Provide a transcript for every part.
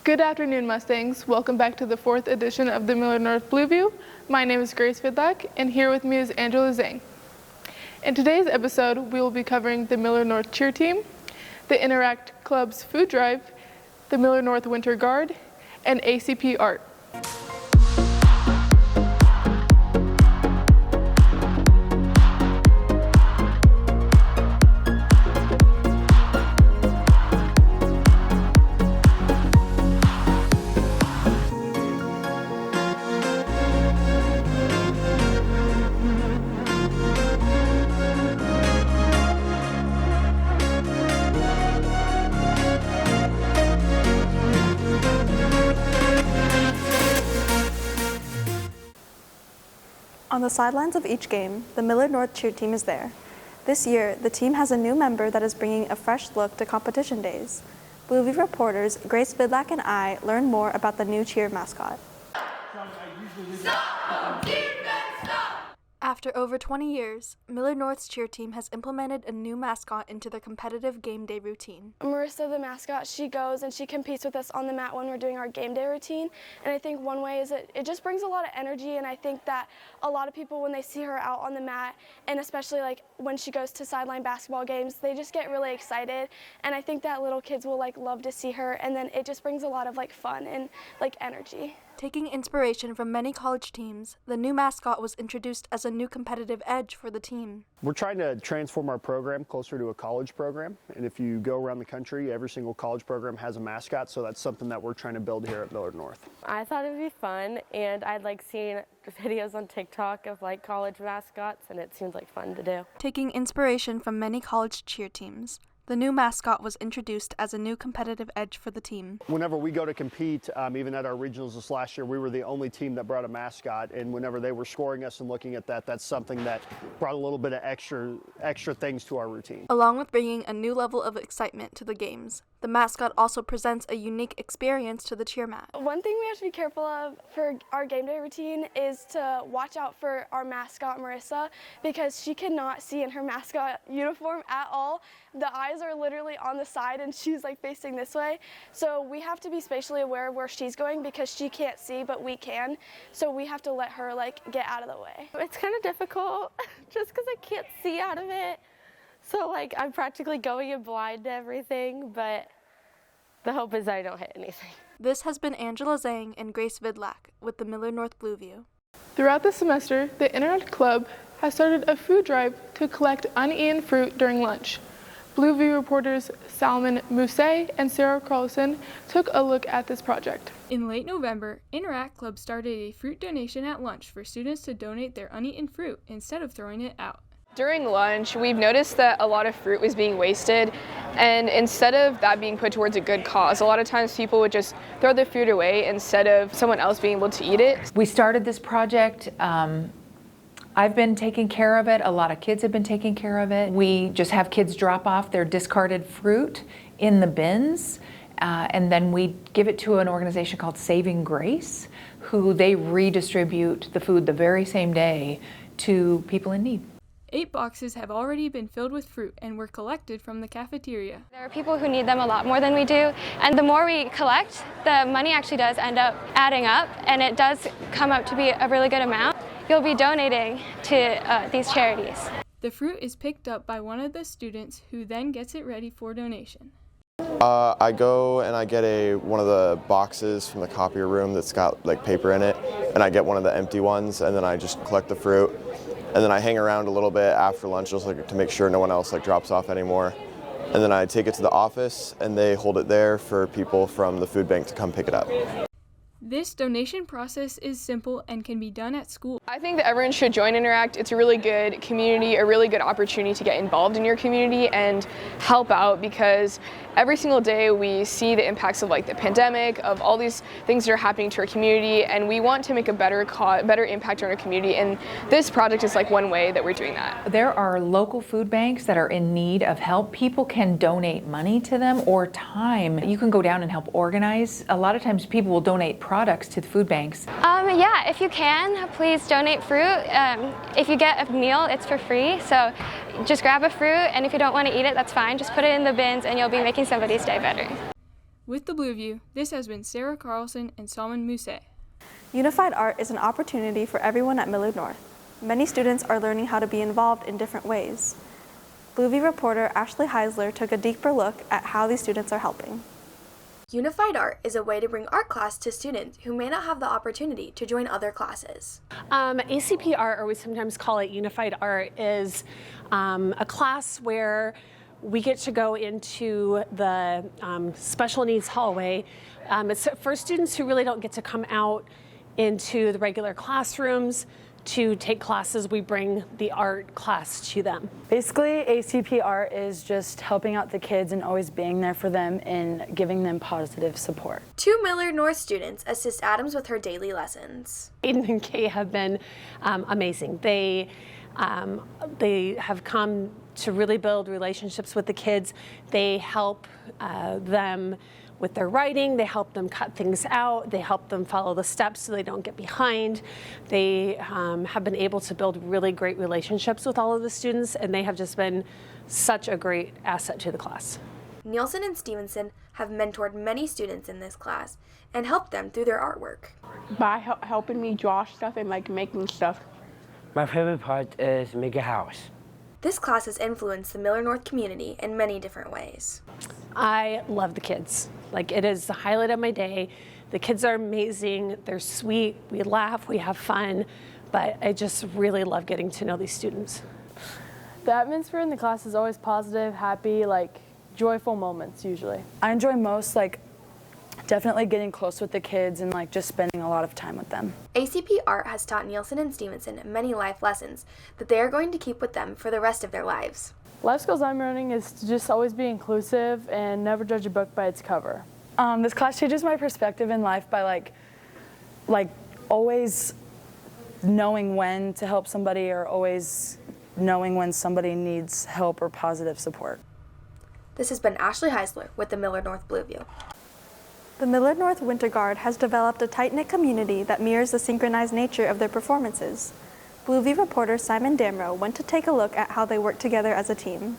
Good afternoon, Mustangs. Welcome back to the 4th edition of the Millard North Blueview. My name is Grace Vidlac, and here with me is Angela Zhang. In today's episode, we will be covering the Millard North Cheer Team, the Interact Club's food drive, the Millard North Winter Guard, and ACP Art. On the sidelines of each game, the Millard North Cheer Team is there. This year, the team has a new member that is bringing a fresh look to competition days. Blueview reporters Grace Vidlac and I learned more about the new cheer mascot. After over 20 years, Millard North's cheer team has implemented a new mascot into their competitive game day routine. Marissa, the mascot, she goes and she competes with us on the mat when we're doing our game day routine. And I think one way is that it just brings a lot of energy, and I think that a lot of people, when they see her out on the mat, and especially like when she goes to sideline basketball games, they just get really excited. And I think that little kids will love to see her, and then it just brings a lot of fun and energy. Taking inspiration from many college teams, the new mascot was introduced as a new competitive edge for the team. We're trying to transform our program closer to a college program, and if you go around the country, every single college program has a mascot, so that's something that we're trying to build here at Millard North. I thought it would be fun, and I'd seen videos on TikTok of college mascots, and it seems fun to do. Taking inspiration from many college cheer teams, the new mascot was introduced as a new competitive edge for the team. Whenever we go to compete, even at our regionals this last year, we were the only team that brought a mascot, and whenever they were scoring us and looking at that, that's something that brought a little bit of extra things to our routine. Along with bringing a new level of excitement to the games, the mascot also presents a unique experience to the cheer mat. One thing we have to be careful of for our game day routine is to watch out for our mascot, Marissa, because she cannot see in her mascot uniform at all. The eyes are literally on the side and she's facing this way. So we have to be spatially aware of where she's going because she can't see, but we can. So we have to let her get out of the way. It's kind of difficult just because I can't see out of it. So I'm practically going in blind to everything, but the hope is I don't hit anything. This has been Angela Zhang and Grace Vidlac with the Millard North Blueview. Throughout the semester, the Interact Club has started a food drive to collect uneaten fruit during lunch. Blueview reporters Salman Mousset and Sarah Carlson took a look at this project. In late November, Interact Club started a fruit donation at lunch for students to donate their uneaten fruit instead of throwing it out. During lunch, we've noticed that a lot of fruit was being wasted, and instead of that being put towards a good cause, a lot of times people would just throw the fruit away instead of someone else being able to eat it. We started this project. I've been taking care of it. A lot of kids have been taking care of it. We just have kids drop off their discarded fruit in the bins, and then we give it to an organization called Saving Grace, who they redistribute the food the very same day to people in need. 8 boxes have already been filled with fruit and were collected from the cafeteria. There are people who need them a lot more than we do, and the more we collect, the money actually does end up adding up, and it does come up to be a really good amount. You'll be donating to these charities. The fruit is picked up by one of the students who then gets it ready for donation. I go and I get one of the boxes from the copier room that's got paper in it, and I get one of the empty ones, and then I just collect the fruit. And then I hang around a little bit after lunch just to make sure no one else drops off anymore. And then I take it to the office and they hold it there for people from the food bank to come pick it up. This donation process is simple and can be done at school. I think that everyone should join Interact. It's a really good community, a really good opportunity to get involved in your community and help out, because every single day we see the impacts of the pandemic, of all these things that are happening to our community, and we want to make a better impact on our community, and this project is one way that we're doing that. There are local food banks that are in need of help. People can donate money to them or time. You can go down and help organize. A lot of times people will donate products to the food banks. Yeah, if you can, please donate fruit. If you get a meal, it's for free, so just grab a fruit, and if you don't want to eat it, that's fine. Just put it in the bins and you'll be making somebody's day better. With the Blueview, this has been Sarah Carlson and Salman Mousset. Unified Art is an opportunity for everyone at Millard North. Many students are learning how to be involved in different ways. Blueview reporter Ashley Heisler took a deeper look at how these students are helping. Unified Art is a way to bring art class to students who may not have the opportunity to join other classes. ACP Art, or we sometimes call it Unified Art, is a class where we get to go into the special needs hallway. It's for students who really don't get to come out into the regular classrooms to take classes. We bring the art class to them. Basically, ACP Art is just helping out the kids and always being there for them and giving them positive support. 2 Millard North students assist Adams with her daily lessons. Aiden and Kay have been amazing. They have come to really build relationships with the kids. They help them with their writing, they help them cut things out, they help them follow the steps so they don't get behind. They have been able to build really great relationships with all of the students, and they have just been such a great asset to the class. Nielsen and Stevenson have mentored many students in this class and helped them through their artwork. By helping me draw stuff and making stuff. My favorite part is make a house. This class has influenced the Millard North community in many different ways. I love the kids. It is the highlight of my day. The kids are amazing. They're sweet. We laugh. We have fun. But I just really love getting to know these students. The atmosphere in the class is always positive, happy, joyful moments usually. I enjoy most definitely getting close with the kids and just spending a lot of time with them. ACP Art has taught Nielsen and Stevenson many life lessons that they are going to keep with them for the rest of their lives. Life skills I'm learning is to just always be inclusive and never judge a book by its cover. This class changes my perspective in life by always knowing when to help somebody or always knowing when somebody needs help or positive support. This has been Ashley Heisler with the Millard North Blueview. The Millard North Winter Guard has developed a tight-knit community that mirrors the synchronized nature of their performances. Blueview reporter Simon Damrow went to take a look at how they work together as a team.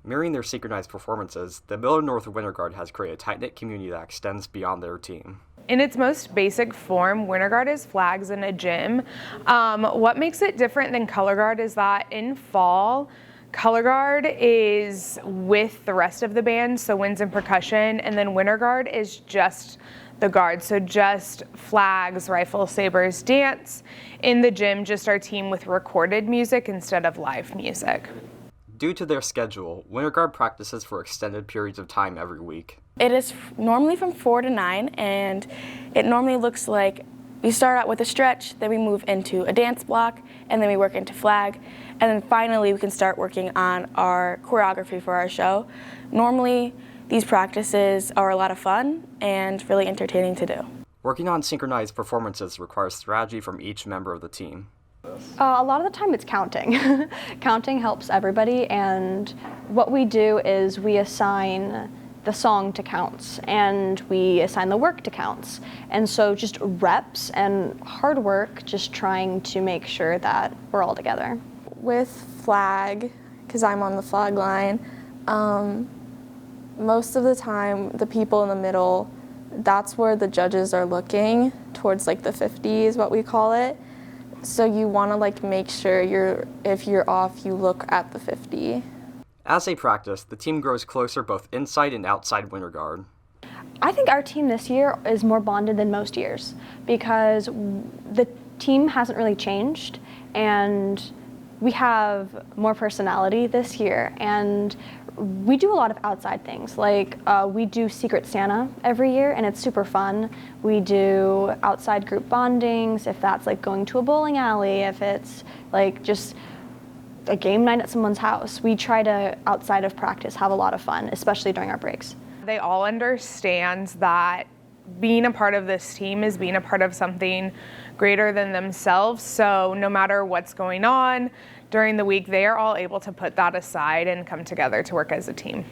Mirroring their synchronized performances, the Millard North Winter Guard has created a tight-knit community that extends beyond their team. In its most basic form, Winter Guard is flags in a gym. What makes it different than Color Guard is that in fall, Color Guard is with the rest of the band, so winds and percussion, and then Winter Guard is just the guard, so just flags, rifles, sabers, dance. In the gym, just our team with recorded music instead of live music. Due to their schedule, Winter Guard practices for extended periods of time every week. It is normally from 4 to 9, and it normally looks like we start out with a stretch, then we move into a dance block, and then we work into flag, and then finally we can start working on our choreography for our show. Normally, these practices are a lot of fun and really entertaining to do. Working on synchronized performances requires strategy from each member of the team. A lot of the time it's counting. Counting helps everybody, and what we do is we assign the song to counts and we assign the work to counts. And so just reps and hard work, just trying to make sure that we're all together. With flag, because I'm on the flag line, most of the time the people in the middle, that's where the judges are looking towards the 50 is what we call it. So you want to make sure if you're off, you look at the 50. As they practice, the team grows closer both inside and outside Winter Guard. I think our team this year is more bonded than most years because the team hasn't really changed and we have more personality this year, and we do a lot of outside things. We do Secret Santa every year, and it's super fun. We do outside group bondings, if that's going to a bowling alley, if it's just a game night at someone's house. We try to, outside of practice, have a lot of fun, especially during our breaks. They all understand that being a part of this team is being a part of something greater than themselves. So no matter what's going on during the week, they are all able to put that aside and come together to work as a team.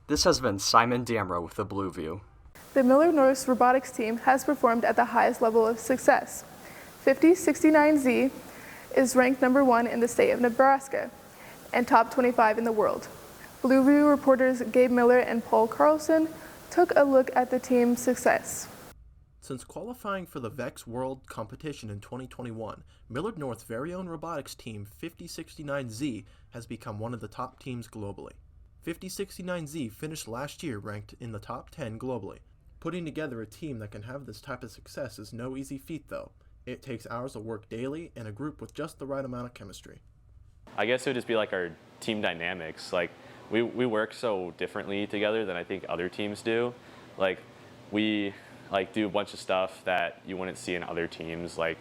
This has been Simon Damrow with the Blueview. The Millard North robotics team has performed at the highest level of success. 5069Z is ranked number 1 in the state of Nebraska and top 25 in the world. Blueview reporters Gabe Miller and Paul Carlson took a look at the team's success. Since qualifying for the VEX World Competition in 2021, Millard North's very own robotics team 5069Z has become one of the top teams globally. 5069Z finished last year ranked in the top 10 globally. Putting together a team that can have this type of success is no easy feat though. It takes hours of work daily and a group with just the right amount of chemistry. I guess it would just be like our team dynamics. Like we work so differently together than I think other teams do. Like we do a bunch of stuff that you wouldn't see in other teams. Like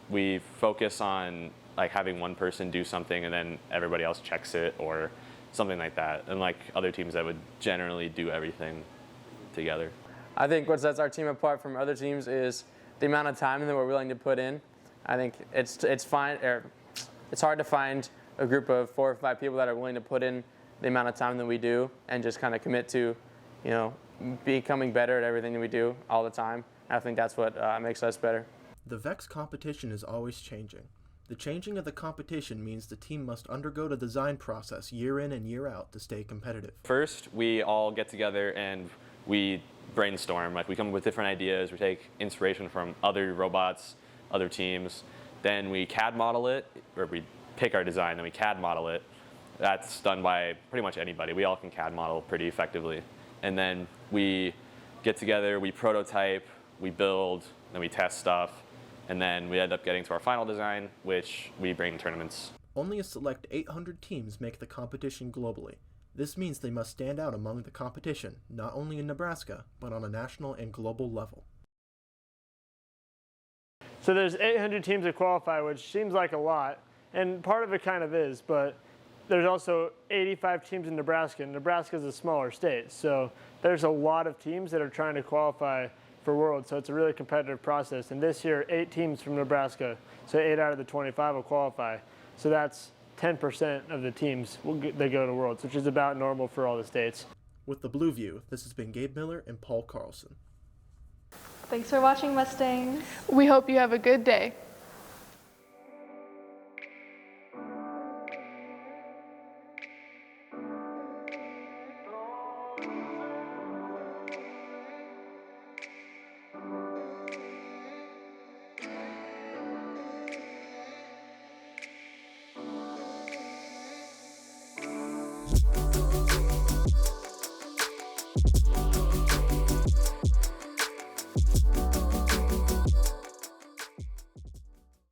we focus on like having one person do something and then everybody else checks it or something like that. And like other teams that would generally do everything together. I think what sets our team apart from other teams is the amount of time that we're willing to put in. I think it's hard to find a group of 4 or 5 people that are willing to put in the amount of time that we do and just kind of commit to, becoming better at everything that we do all the time. I think that's what makes us better. The VEX competition is always changing. The changing of the competition means the team must undergo the design process year in and year out to stay competitive. First, we all get together and we brainstorm. Like we come up with different ideas. We take inspiration from other robots, other teams. Then we CAD model it, or we pick our design, then we CAD model it. That's done by pretty much anybody. We all can CAD model pretty effectively. And then we get together, we prototype, we build, then we test stuff, and then we end up getting to our final design, which we bring in tournaments. Only a select 800 teams make the competition globally. This means they must stand out among the competition, not only in Nebraska, but on a national and global level. So there's 800 teams that qualify, which seems like a lot, and part of it kind of is, but there's also 85 teams in Nebraska, and Nebraska is a smaller state, so there's a lot of teams that are trying to qualify for Worlds, so it's a really competitive process. And this year, 8 teams from Nebraska, so 8 out of the 25 will qualify. So that's 10% of the teams that go to Worlds, which is about normal for all the states. With the Blue View, this has been Gabe Miller and Paul Carlson. Thanks for watching, Mustangs. We hope you have a good day.